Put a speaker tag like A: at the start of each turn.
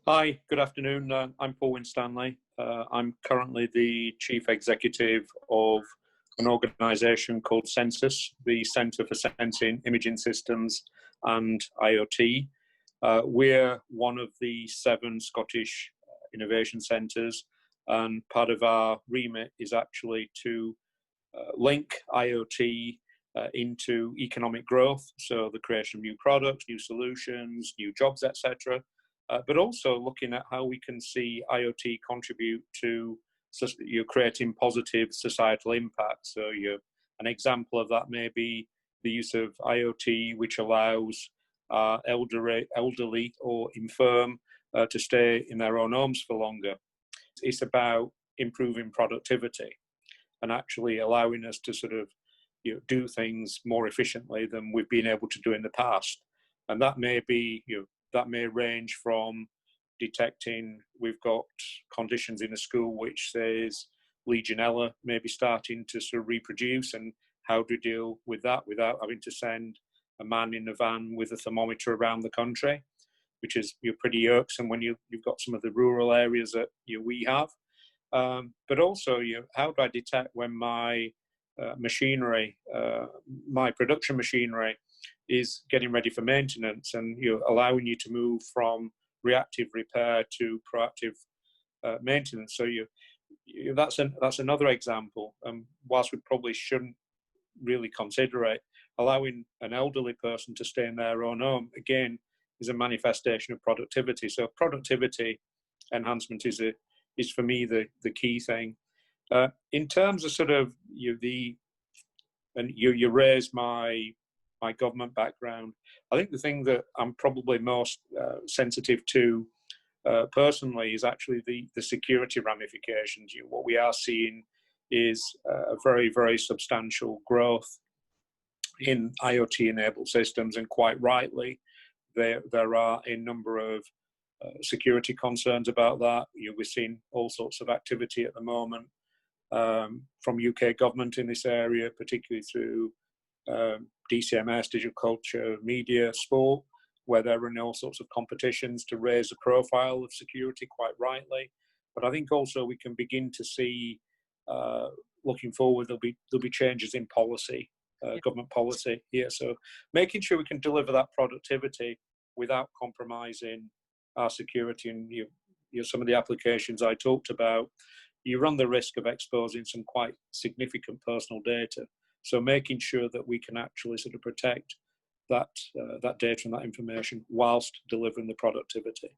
A: Hi, good afternoon. I'm Paul Winstanley. I'm currently the Chief Executive of an organisation called CENSIS, the Centre for Sensing, Imaging Systems and IoT. We're one of the 7 Scottish innovation centres, and part of our remit is actually to link IoT into economic growth, so the creation of new products, new solutions, new jobs, etc. But also looking at how we can see IoT contribute to you're creating positive societal impact. So an example of that may be the use of IoT, which allows elderly or infirm to stay in their own homes for longer. It's about improving productivity and actually allowing us to do things more efficiently than we've been able to do in the past. And that may be, that may range from detecting we've got conditions in a school which says Legionella may be starting to reproduce, and how do you deal with that without having to send a man in a van with a thermometer around the country, which is pretty irksome when you've got some of the rural areas that we have. But also, how do I detect when my machinery, my production machinery, is getting ready for maintenance, and allowing you to move from reactive repair to proactive maintenance. So that's another example. Whilst we probably shouldn't really consider it, allowing an elderly person to stay in their own home again is a manifestation of productivity. So productivity enhancement is for me the key thing. In terms of you raised my government background. I think the thing that I'm probably most sensitive to personally is actually the security ramifications. What we are seeing is a very, very substantial growth in IoT-enabled systems, and quite rightly, there are a number of security concerns about that. We're seeing all sorts of activity at the moment from UK government in this area, particularly through DCMS, digital culture, media, sport, where they're running all sorts of competitions to raise the profile of security, quite rightly. But I think also we can begin to see, looking forward, there'll be changes in policy, government policy here. So making sure we can deliver that productivity without compromising our security, and some of the applications I talked about, you run the risk of exposing some quite significant personal data. So making sure that we can actually protect that data and that information whilst delivering the productivity.